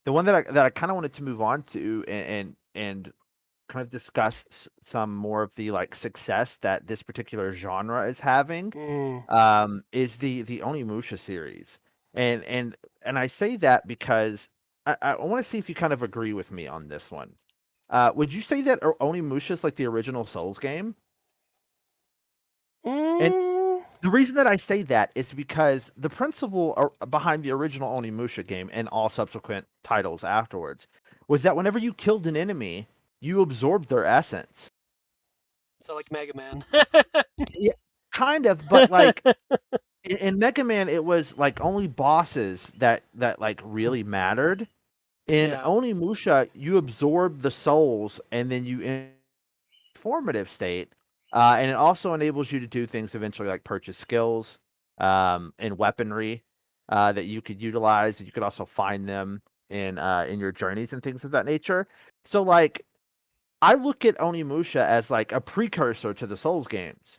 The one that I kind of wanted to move on to and kind of discuss some more of the like success that this particular genre is having Mm. is the Onimusha series. And and and I say that because I want to see if you kind of agree with me on this one. Would you say that Onimusha is like the original Souls game? And Mm. the reason that I say that is because the principle behind the original Onimusha game and all subsequent titles afterwards was that whenever you killed an enemy, you absorbed their essence. So like Mega Man. Yeah, kind of, but like in Mega Man, it was like only bosses that like really mattered. In Yeah. Onimusha, you absorb the souls and then you in formative state, and it also enables you to do things eventually like purchase skills and weaponry that you could utilize. You could also find them in your journeys and things of that nature. So like I look at Onimusha as like a precursor to the Souls games.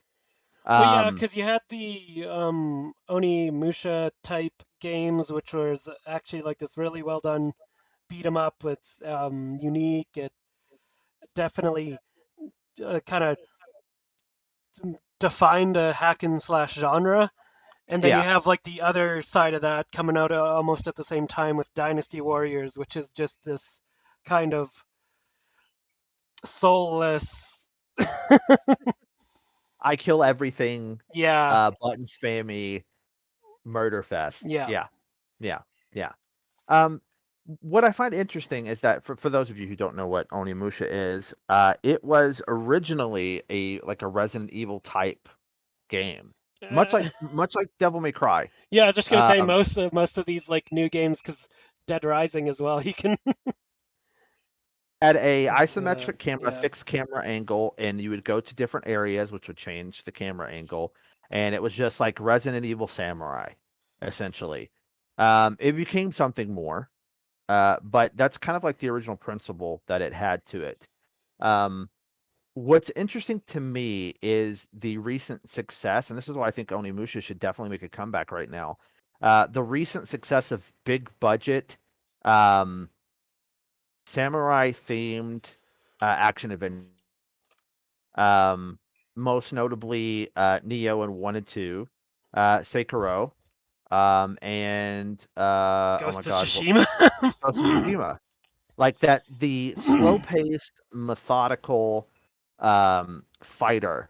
Well, yeah, Um, because you had the Onimusha type games, which was actually like this really well done beat 'em up. It's unique. It definitely kind of defined a hack and slash genre. And then you yeah, have like the other side of that coming out almost at the same time with Dynasty Warriors, which is just this kind of soulless. I kill everything, Yeah, button spammy murder fest. yeah. Yeah, yeah, yeah. Um, what I find interesting is that for those of you who don't know what Onimusha is, it was originally a Resident Evil type game, Uh, much like Devil May Cry. yeah, I was just gonna say Um, most of these like new games, because Dead Rising as well. You can. had a isometric camera, Yeah. fixed camera angle, and you would go to different areas, which would change the camera angle, and it was just like Resident Evil Samurai, essentially. It became something more. But that's kind of like the original principle that it had to it. Um, what's interesting to me is the recent success, and this is why I think Onimusha should definitely make a comeback right now. The recent success of big budget, um, samurai themed action adventure. Um, Most notably, Neo and 1 and 2, Sekiro, and oh my Ghost of god, what Tsushima. Ghost of Tsushima. Like that the slow-paced, methodical, fighter,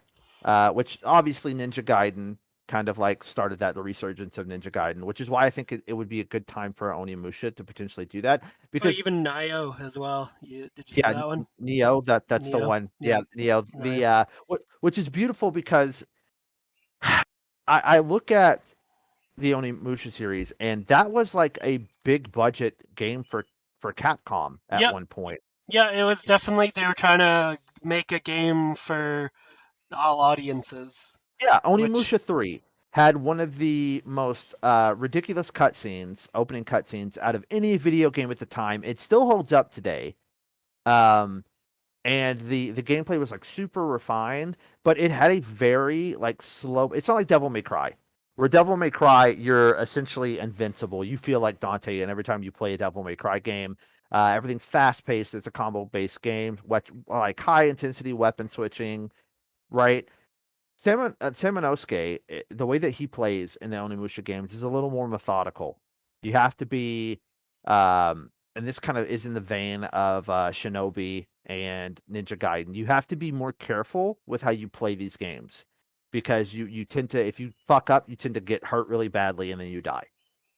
which obviously Ninja Gaiden kind of like started that the resurgence of Ninja Gaiden, which is why I think it would be a good time for Onimusha to potentially do that Oh, because even Nio as well. Did you see yeah, that one? Neo, that's the Neo. one. Yeah, Yeah, Neo, Nio. which is beautiful because I look at the Onimusha series and that was like a big budget game for Capcom at Yeah, one point. yeah. It was definitely they were trying to make a game for all audiences, Yeah, which Onimusha 3 had one of the most ridiculous cutscenes, opening cutscenes out of any video game at the time. It still holds up today. Um, and the gameplay was like super refined, but it had a very like slow. It's not like Devil May Cry, where Devil May Cry you're essentially invincible. You feel like Dante, and every time you play a Devil May Cry game, everything's fast paced. It's a combo based game, like high intensity weapon switching, right? Samanosuke, the way that he plays in the Onimusha games is a little more methodical. You have to be, and this kind of is in the vein of Shinobi and Ninja Gaiden. You have to be more careful with how you play these games because you tend to, if you fuck up, you tend to get hurt really badly and then you die.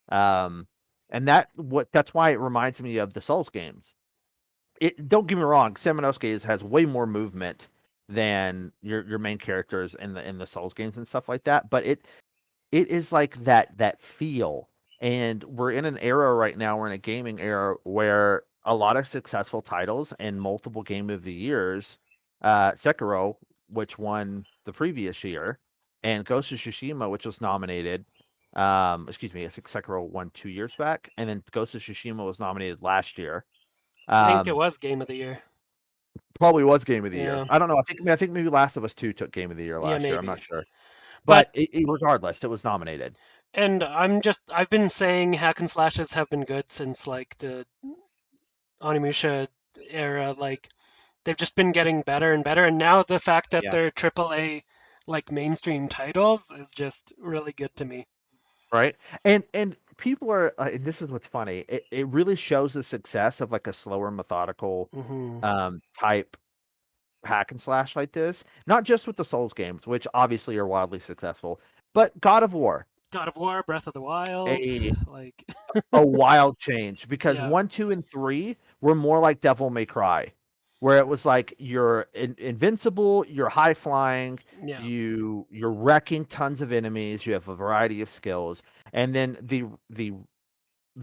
Um, and that's why it reminds me of the Souls games. Don't get me wrong, Samanosuke has way more movement than your main characters in the Souls games and stuff like that, but it is like that feel. And we're in an era right now, we're in a gaming era where a lot of successful titles and multiple game of the years, Sekiro, which won the previous year, and Ghost of Tsushima, which was nominated. Excuse me, I think Sekiro won 2 years back, and then Ghost of Tsushima was nominated last year. I think it Um, was Game of the Year. Probably was game of the year. Yeah, I don't know. I think maybe Last of Us 2 took game of the year yeah, last year. I'm maybe. not sure. But But regardless, it was nominated. I've been saying hack and slashes have been good since like the Onimusha era, like they've just been getting better and better. And now the fact that Yeah. they're AAA like mainstream titles is just really good to me. Right. And people are and this is what's funny. It really shows the success of like a slower methodical Hmm. type hack and slash like this. Not just with the Souls games, which obviously are wildly successful, but God of War, God of War, Breath of the Wild, a like a wild change because yeah, 1, 2, and 3 were more like Devil May Cry, where it was like you're invincible, you're high flying, yeah, you're wrecking tons of enemies, you have a variety of skills, and then the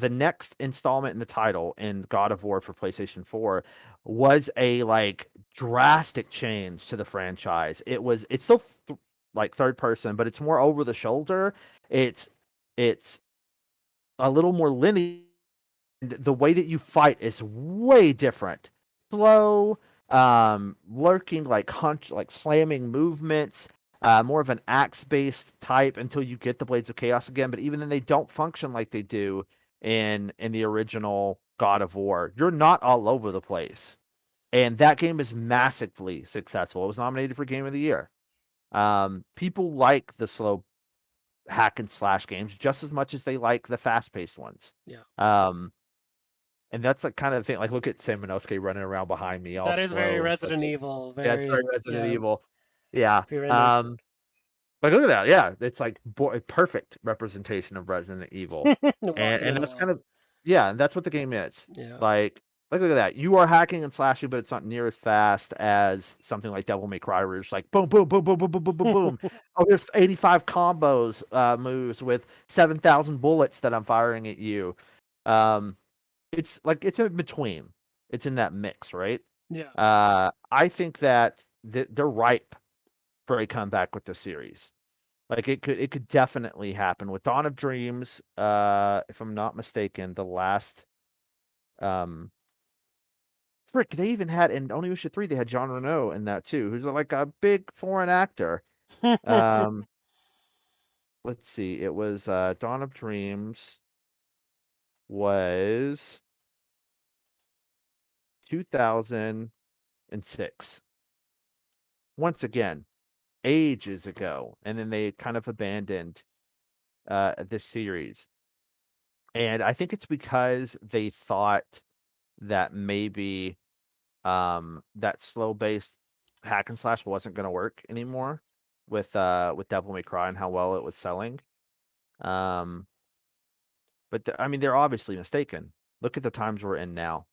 next installment in the title in God of War for PlayStation 4 was a like drastic change to the franchise. It's still like third person, but it's more over the shoulder. It's a little more linear. The way that you fight is way different. Slow, lurking, like hunch, like slamming movements, more of an axe-based type until you get the Blades of Chaos again. But even then, they don't function like they do in the original God of War. You're not all over the place, and that game is massively successful. It was nominated for Game of the Year. People like the slow hack and slash games just as much as they like the fast-paced ones. yeah. Um, and that's the kind of thing. Like, look at Sam Minoske running around behind me, all That is very slow and Resident flippy. Evil, Yeah, it's very very Resident yeah, Evil. Yeah. pre-rendered. But look at that. Yeah, it's like perfect representation of Resident Evil, Walking and in that's walls. kind of yeah, and that's what the game is. Yeah. Like look at that. You are hacking and slashing, but it's not near as fast as something like Devil May Cry, where it's like boom, boom, boom, boom, boom, boom, boom, boom, boom. Oh, there's 85 combos moves with 7,000 bullets that I'm firing at you. Um, it's like it's in between. It's in that mix, right? Yeah. I think that they're ripe for a comeback with the series. Like it could definitely happen with Dawn of Dreams. If I'm not mistaken, the last um frick, they even had in Onimusha 3, they had Jean Reno in that too, who's like a big foreign actor. Um, let's see, it was Dawn of Dreams was 2006. Once again, ages ago, and then they kind of abandoned this series. And I think it's because they thought that maybe that slow-based hack and slash wasn't gonna work anymore with Devil May Cry and how well it was selling. Um, but I mean, they're obviously mistaken. Look at the times we're in now.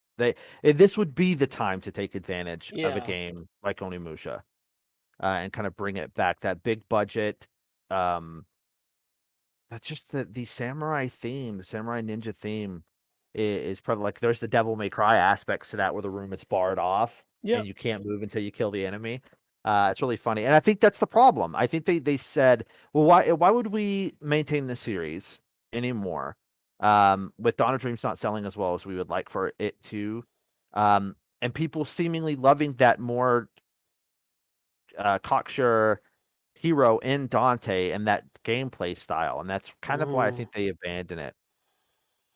This would be the time to take advantage of a Yeah. game like Onimusha, and kind of bring it back. That big budget, um, that's just the samurai theme, the samurai ninja theme is probably like there's the Devil May Cry aspects to that where the room is barred off Yep. and you can't move until you kill the enemy. It's really funny, and I think that's the problem. I think they said, well, why would we maintain this series anymore? With Dawn of Dreams not selling as well as we would like for it to, and people seemingly loving that more cocksure hero in Dante and that gameplay style, and that's kind of why I Hmm. think they abandon it,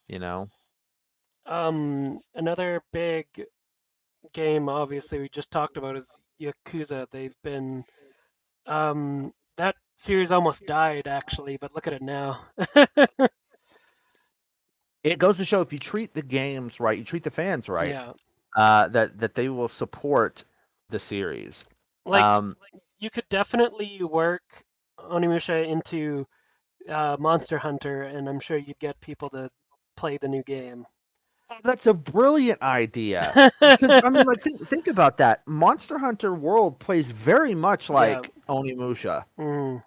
you know? Another big game, obviously, we just talked about is Yakuza. They've been that series almost died actually, but look at it now. It goes to show if you treat the games right, you treat the fans right, Yeah. that they will support the series. Like Um, you could definitely work Onimusha into Monster Hunter, and I'm sure you'd get people to play the new game. that's a brilliant idea because, I mean, like, think about that. Monster Hunter World plays very much Yeah. like Onimusha. Mm,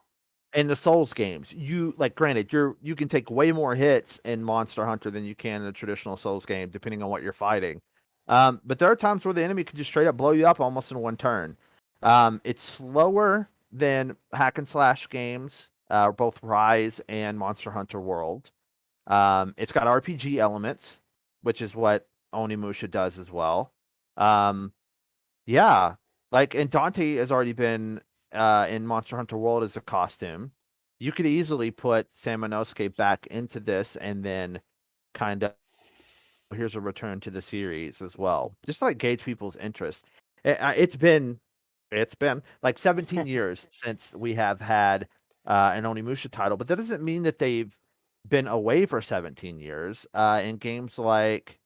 In the Souls games, you like granted you can take way more hits in Monster Hunter than you can in a traditional Souls game, depending on what you're fighting. But there are times where the enemy can just straight up blow you up almost in one turn. It's slower than hack and slash games, both Rise and Monster Hunter World. It's got RPG elements, which is what Onimusha does as well. Um, yeah, like, and Dante has already been, in Monster Hunter World as a costume. You could easily put Sam Minosuke back into this and then kind of here's a return to the series as well, just to, like, gauge people's interest. It's been like 17 years since we have had an Onimusha title, but that doesn't mean that they've been away for 17 years. In games like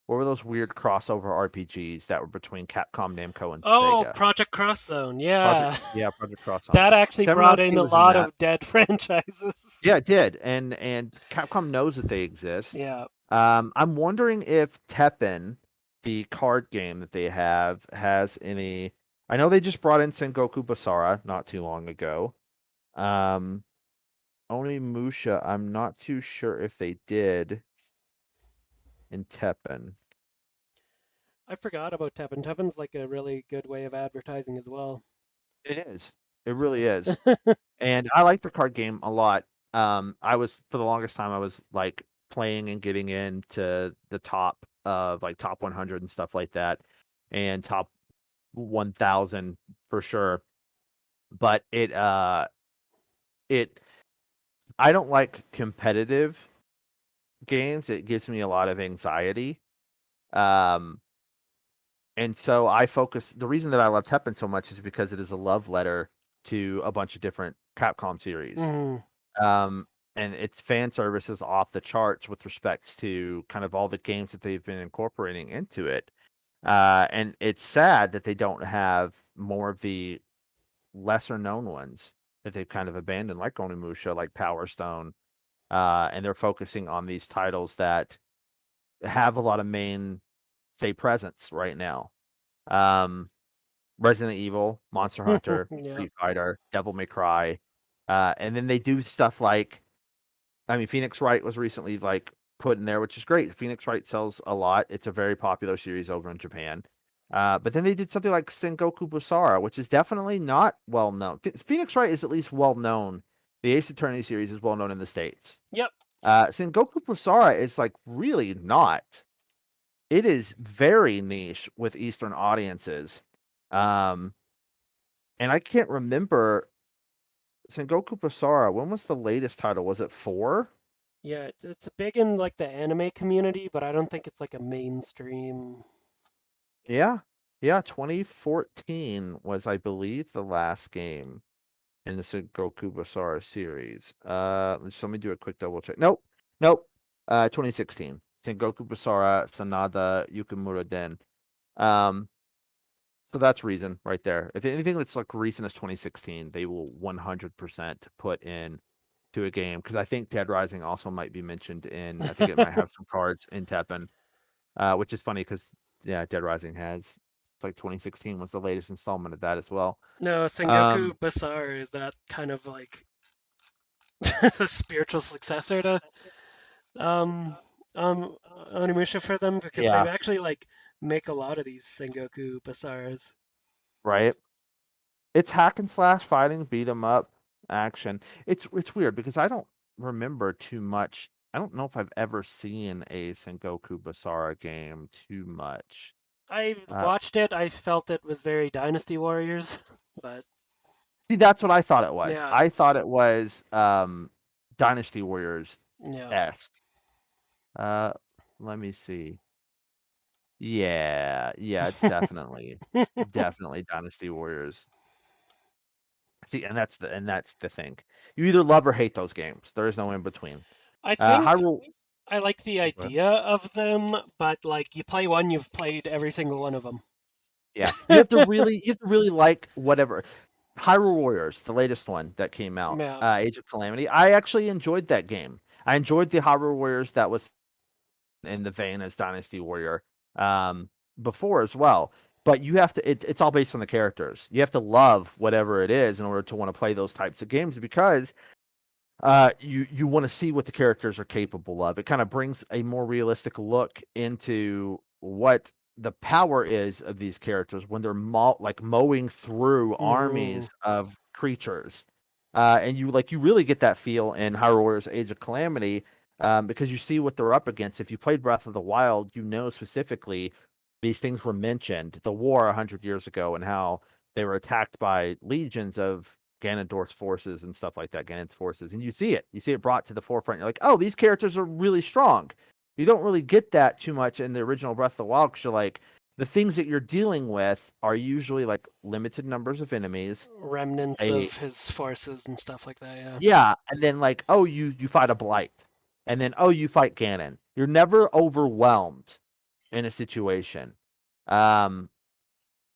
what were those weird crossover RPGs that were between Capcom, Namco, and Oh, Sega? Project Cross Zone. Project, Yeah. yeah, Project Cross Zone. That actually brought in Seminoski a was in lot that. of dead franchises. Yeah, it did, and Capcom knows that they exist. Yeah. I'm wondering if Teppen, the card game that they have, has any. I know they just brought in Sengoku Basara not too long ago. Um, Onimusha, I'm not too sure if they did in Teppen. I forgot about Teppen. Teppen's like a really good way of advertising as well. It is. It really So is. And I like the card game a lot. I was for the longest time I was like playing and getting into the top of like top 100 and stuff like that, and top 1000 for sure. But it I don't like competitive games. It gives me a lot of anxiety. Um, and so I focus. The reason that I love Teppen so much is because it is a love letter to a bunch of different Capcom series. mhm. Um, and its fan service is off the charts with respects to kind of all the games that they've been incorporating into it. And it's sad that they don't have more of the lesser known ones that they've kind of abandoned, like Onimusha, like Power Stone, and they're focusing on these titles that have a lot of main say presence right now. Um, Resident Evil, Monster Hunter, Yeah. Street Fighter, Devil May Cry, and then they do stuff like I mean, Phoenix Wright was recently like put in there, which is great. Phoenix Wright sells a lot. It's a very popular series over in Japan. But then they did something like Sengoku Basara, which is definitely not well known. Phoenix Wright is at least well known. The Ace Attorney series is well known in the States. Yep. Sengoku Basara is like really not. It is very niche with Eastern audiences. Um, and I can't remember Sengoku Basara. When was the latest title? Was it 4? Yeah, it's big in like the anime community, but I don't think it's like a mainstream. Yeah. Yeah, 2014 was, I believe, the last game in the Sengoku Basara series. Let me do a quick double check. Nope. Nope. 2016. Sengoku Basara Sanada Yukimura Den. Um, so that's reason right there. If anything that's like recent as 2016, they will 100% put in to a game because I think Dead Rising also might be mentioned in. I think it might have some cards in Teppen. Which is funny because yeah, Dead Rising has it's like 2016 was the latest installment of that as well. No, Um, Sengoku Basar is that kind of like spiritual successor to um Onimusha for them because they've yeah, actually like make a lot of these Sengoku Basars. right. It's hack and slash fighting, beat 'em up action. It's weird because I don't remember too much. I don't know if I've ever seen a Sengoku Basara game too much. I Uh, watched it. I felt it was very Dynasty Warriors, but See, that's what I thought it was. yeah, I thought it was Dynasty Warriors yeah. esque. Uh, let me see. Yeah, yeah, it's definitely Dynasty Warriors. See, and that's the thing. You either love or hate those games. There is no in between. I think Hyrule. I like the Oh, go ahead. idea of them, but like you play one, you've played every single one of them. Yeah, you have to really like whatever. Hyrule Warriors, the latest one that came out, Yeah, Age of Calamity. I actually enjoyed that game. I enjoyed the Hyrule Warriors that was in the vein as Dynasty Warrior um, before as well. But you have to it's all based on the characters. You have to love whatever it is in order to want to play those types of games because you want to see what the characters are capable of. It kind of brings a more realistic look into what the power is of these characters when they're like mowing through hmm armies of creatures. And you really get that feel in Hyrule Warriors Age of Calamity because you see what they're up against. If you played Breath of the Wild, you know specifically these things were mentioned. The war 100 years ago and how they were attacked by legions of Ganondorf's forces and stuff like that, Ganon's forces, and you see it. You see it brought to the forefront. You're like, oh, these characters are really strong. You don't really get that too much in the original Breath of the Wild, 'cause you're like, the things that you're dealing with are usually like limited numbers of enemies. Remnants A of his forces and stuff like that. Yeah. Yeah, and then like, oh, you fight a blight, and then oh, you fight Ganon. You're never overwhelmed in a situation. Um,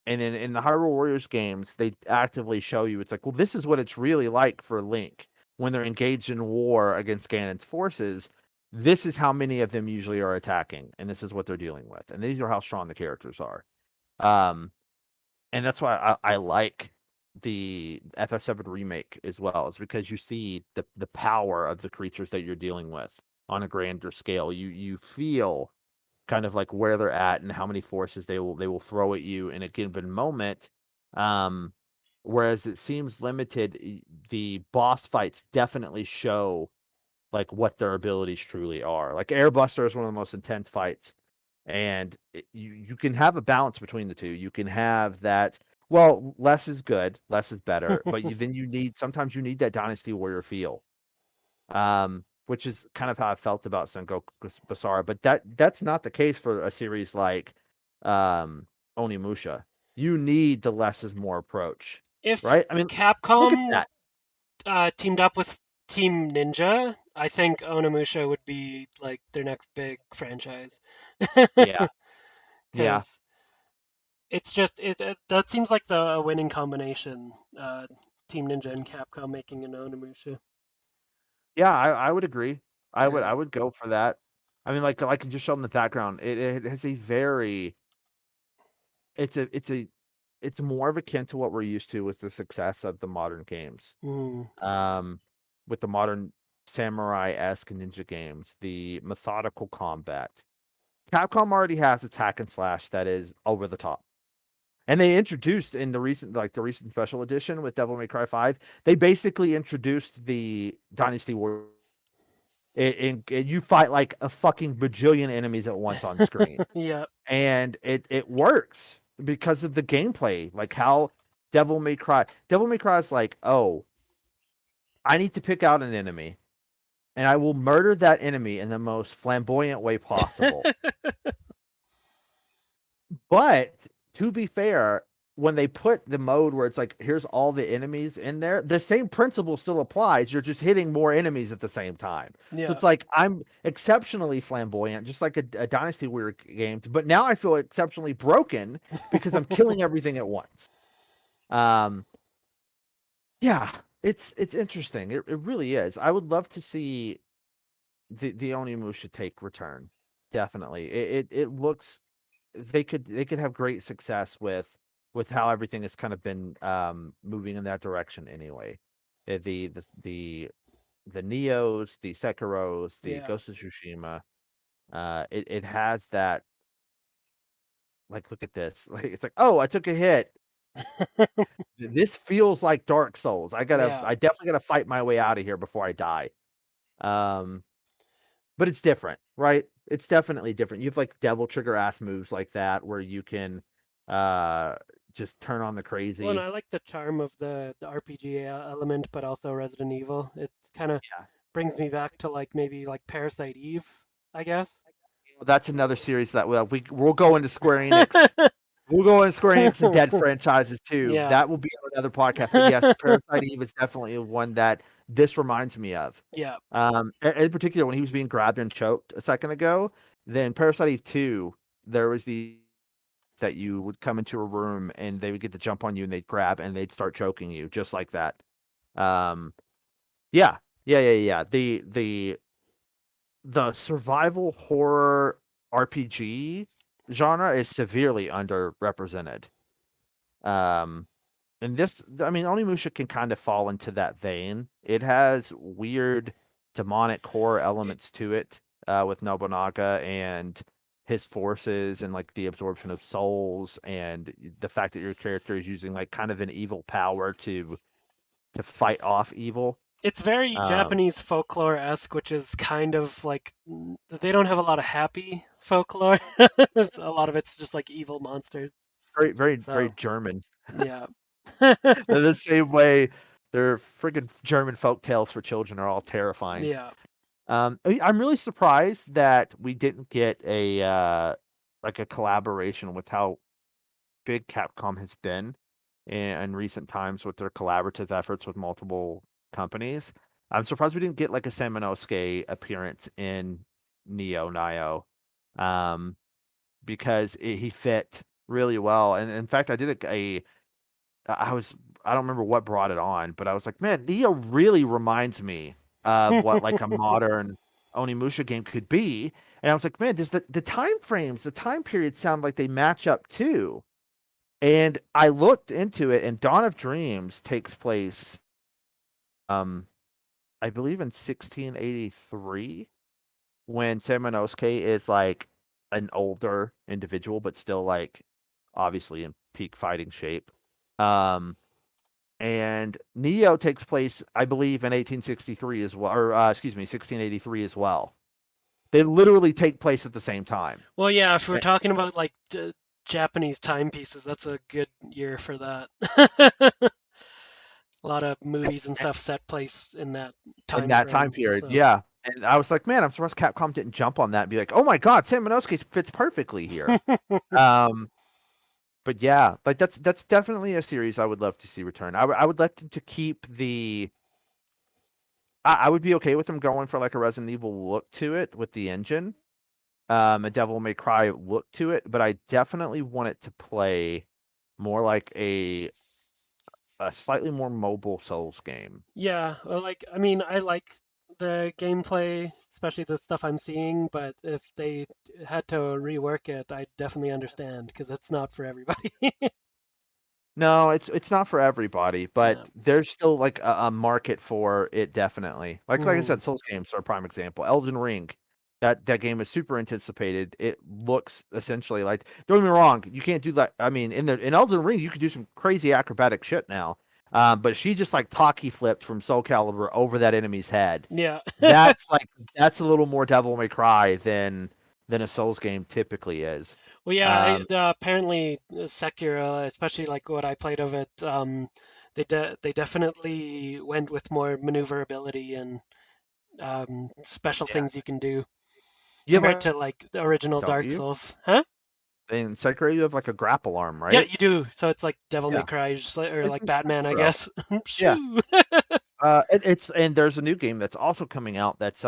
and in the Hyrule Warriors games, they actively show you it's like, well, this is what it's really like for Link when they're engaged in war against Ganon's forces. This is how many of them usually are attacking, and this is what they're dealing with, and these are how strong the characters are. Um, and that's why I like the FF7 remake as well, is because you see the power of the creatures that you're dealing with on a grander scale. You feel kind of like where they're at and how many forces they will throw at you in a given moment. Um, Whereas it seems limited, the boss fights definitely show like what their abilities truly are. Like Airbuster is one of the most intense fights, and you can have a balance between the two. You can have that. Well, less is good, less is better, but then you need sometimes you need that Dynasty Warrior feel, which is kind of how I felt about Sengoku Basara. But that's not the case for a series like Onimusha. You need the less is more approach, If right? I mean, look at Capcom that. teamed up with Team Ninja, I think Onimusha would be like their next big franchise. Yeah, yeah. Because it's just that seems like the winning combination. Team Ninja and Capcom making an Onimusha. Yeah, I would agree. Yeah. I would go for that. I mean, like you just showed in the background, it has a very it's it's more of akin to what we're used to with the success of the modern games. Mm, Um, with the modern samurai-esque ninja games, the methodical combat. Capcom already has attack and slash that is over the top. And they introduced in the recent special edition with Devil May Cry 5, they basically introduced the Dynasty Warrior. And you fight like a fucking bajillion enemies at once on screen, yeah. and it works because of the gameplay, like how Devil May Cry is like, oh, I need to pick out an enemy, and I will murder that enemy in the most flamboyant way possible. But to be fair, when they put the mode where it's like, here's all the enemies in there, the same principle still applies. You're just hitting more enemies at the same time. So Yeah. it's like I'm exceptionally flamboyant, just like a Dynasty Warrior game. But now I feel exceptionally broken because I'm killing everything at once. Um, yeah, it's interesting. It really is. I would love to see the Onimusha take return. Definitely. It looks they could have great success with how everything has kind of been moving in that direction anyway. The Neos, the Sekiros, the Yeah. Ghost of Tsushima, it has that, like, look at this. Like it's like, oh, I took a hit. This feels like Dark Souls. Yeah. I definitely gotta fight my way out of here before I die. Um but it's different, right? It's definitely different. You have like devil trigger ass moves like that where you can uh just turn on the Well, and crazy. I like the charm of the RPG element, but also Resident Evil. It kind of Yeah. brings me back to like maybe like Parasite Eve, I guess. Well, that's another series that we'll go into Square Enix. We'll go into Square Enix and dead franchises too. Yeah. That will be on another podcast. But yes, Parasite Eve is definitely one that this reminds me of. Yeah. In particular, when he was being grabbed and choked a second ago, then Parasite Eve 2, there was the that you would come into a room and they would get to jump on you and they'd grab and they'd start choking you just like that. Um, yeah, yeah. The survival horror RPG genre is severely underrepresented. Um, and this, I mean, Onimusha can kind of fall into that vein. It has weird demonic horror It, elements to it, with Nobunaga and his forces and like the absorption of souls and the fact that your character is using like kind of an evil power to fight off evil. it's very Um, Japanese folklore-esque, which is kind of like they don't have a lot of happy folklore. A lot of it's just like evil monsters. very So, German. yeah. They're the same way their friggin' German folk tales for children are all terrifying. Yeah. I'm really surprised that we didn't get a like a collaboration with how big Capcom has been in recent times with their collaborative efforts with multiple companies. I'm surprised we didn't get like a Seminosuke appearance in Neo, um, because he fit really well. And in fact, I did I was I don't remember what brought it on, but I was like, man, Neo really reminds me of what like a modern Onimusha game could be. And I was like, man, does the time frames, the time periods sound like they match up too? And I looked into it, and Dawn of Dreams takes place, um, I believe in 1683, when Semonosuke is like an older individual, but still like obviously in peak fighting shape. Um, and Neo takes place, I believe, in 1863 as well, or excuse me, 1683 as well. They literally take place at the same time. Well, yeah, if we're Eh, talking about like Japanese timepieces, that's a good year for that. A lot of movies It's and stuff set place in that in time that time frame. period, So, yeah. And I was like, man, I'm surprised Capcom didn't jump on that and be like, oh my god, Sam Minoske fits perfectly here. Um, but yeah, like that's definitely a series I would love to see return. I would like to keep the. I would be okay with them going for like a Resident Evil look to it with the engine, a Devil May Cry look to it, but I definitely want it to play more like a slightly more mobile Souls game. yeah, well, like I mean, I like the gameplay, especially the stuff I'm seeing, but if they had to rework it, I definitely understand because it's not for everybody. No, it's not for everybody, Yeah. but there's still like a market for it definitely. Like I Hmm. said, Souls games are a prime example. Elden Ring, that game is super anticipated. It looks essentially like, don't get me wrong, you can't do that. I mean, in Elden Ring, you could do some crazy acrobatic shit now. But she just like Taki flipped from Soul Calibur over that enemy's head. Yeah. That's like that's a little more Devil May Cry than a Souls game typically is. Well, yeah, Um, apparently Sekiro, especially like what I played of it, they definitely went with more maneuverability and special yeah, things you can do you have compared a to like the original don't Dark you? Souls. Huh? In Sekiro, you have like a grapple arm, Yeah, right? you do. So it's like Devil May Yeah, Cry, or like it's Batman, I Sekiro. guess. Yeah, Shoo! it's and there's a new game that's also coming out that's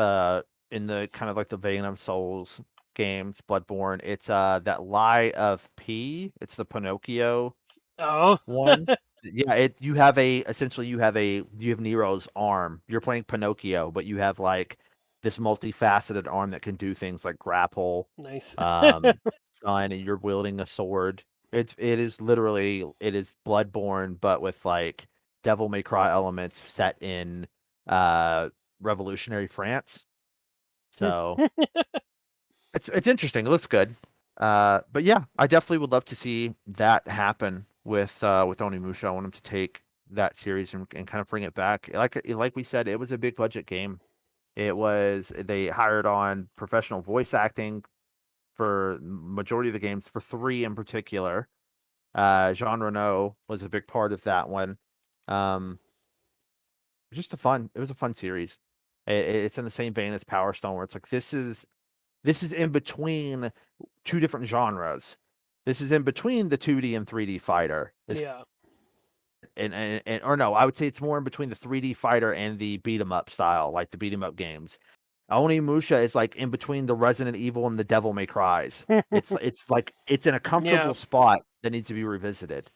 in the kind of like the vein of Souls games, Bloodborne. It's that Lie of P. It's the Pinocchio Oh, one. Yeah, it you have a essentially you have Nero's arm. You're playing Pinocchio, but you have like this multifaceted arm that can do things like grapple, nice. um, and you're wielding a sword. It is Bloodborne, but with like Devil May Cry elements set in uh revolutionary France. So it's interesting. It looks good. But yeah, I definitely would love to see that happen with Onimusha. I want him to take that series and kind of bring it back. Like we said, it was a big budget game. They hired on professional voice acting for majority of the games, for three in particular. Jean Reno was a big part of that one. Um, it was a fun series. It's in the same vein as Power Stone, where it's like this is in between two different genres. This is in between the 2D and 3D fighter. Yeah. And or no, I would say it's more in between the 3D fighter and the beat 'em up style, like the beat 'em up games. Onimusha is like in between the Resident Evil and the Devil May Cries. It's like it's in a Yeah. comfortable spot that needs to be revisited.